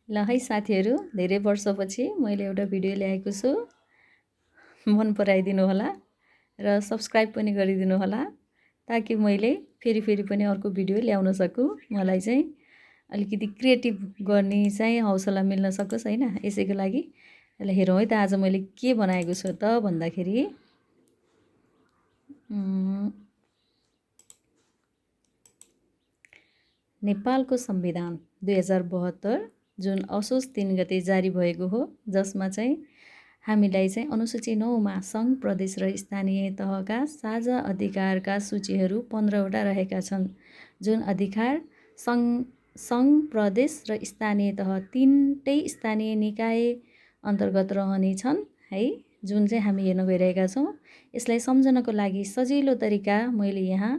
ल है साथीहरू, धेरै वर्षपछि मैले एउटा भिडियो ल्याएको छु। मन पराइदिनु होला र सब्स्क्राइब पनि गरिदिनु होला, ताकि मैले फेरि पनि अर्को भिडियो ल्याउन सकूँ। मलाई चाहिँ अलिकति क्रिएटिभ गर्ने चाहिँ हौसला मिल्न सकोस् हैन, यसैको लागि। ल हेरौँ है त आज मैले के बनाएको छु त भन्दाखेरि नेपालको संविधान 2072 जुन असोज 3 गते जारी भएको हो, जसमा चाहिँ हामीलाई चाहिँ अनुसूची 9 मा सङ्घ प्रदेश र स्थानीय तहका साझा अधिकारका सूचीहरू 15 वटा रहेका छन्। जुन अधिकार सङ्घ प्रदेश र स्थानीय तह तीनटै स्थानीय निकाय अन्तर्गत रहनेछन् है, जुन चाहिँ हामी हेर्न गइरहेका छौँ। यसलाई सम्झनको लागि सजिलो तरिका मैले यहाँ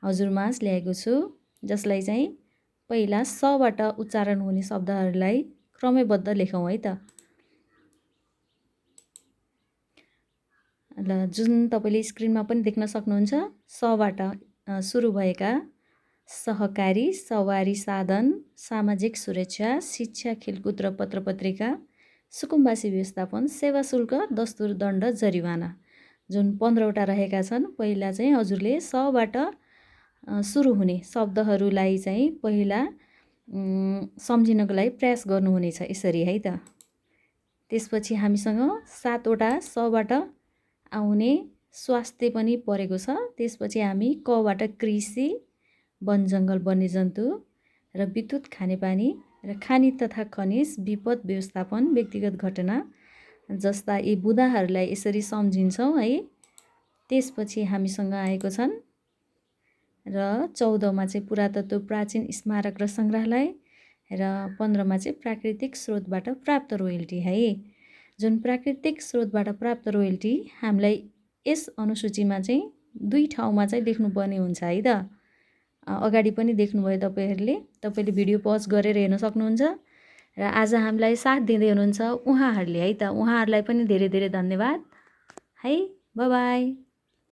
हजुरमाझ ल्याएको छु, जसलाई चाहिँ पहिला सबाट उच्चारण हुने शब्दहरूलाई क्रमबद्ध लेखौँ है त। ल जुन तपाईँले स्क्रिनमा पनि देख्न सक्नुहुन्छ, सबाट सुरु भएका सहकारी, सवारी साधन, सामाजिक सुरक्षा, शिक्षा, खेलकुद र पत्रपत्रिका, सुकुम्बासी व्यवस्थापन, सेवा शुल्क, दस्तुर, दण्ड, जरिवाना, जुन 15 वटा रहेका छन्। पहिला चाहिँ हजुरले सबाट सुरु हुने शब्दहरूलाई चाहिँ पहिला सम्झिनको लागि प्रयास गर्नुहुनेछ, यसरी है त। त्यसपछि हामीसँग 7 वटा सबाट आउने स्वास्थ्य पनि परेको छ। त्यसपछि हामी कबाट कृषि, वन जङ्गल, वन्यजन्तु र विद्युत, खानेपानी र खानी तथा खनिज, विपद व्यवस्थापन, व्यक्तिगत घटना जस्ता यी बुँदाहरूलाई यसरी सम्झिन्छौँ है। त्यसपछि हामीसँग आएको छन् र 14 मा चाहिँ पुरातत्व, प्राचीन स्मारक र सङ्ग्रहालय र 15 मा चाहिँ प्राकृतिक स्रोतबाट प्राप्त रोयल्टी है। जुन प्राकृतिक स्रोतबाट प्राप्त रोयल्टी हामीलाई यस अनुसूचीमा चाहिँ 2 ठाउँमा चाहिँ देख्नुपर्ने हुन्छ है त। अगाडि पनि देख्नुभयो तपाईँले भिडियो पज गरेर हेर्न सक्नुहुन्छ र आज हामीलाई साथ दिँदै हुनुहुन्छ उहाँहरूले है त। उहाँहरूलाई पनि धेरै धेरै धन्यवाद है। Bye bye.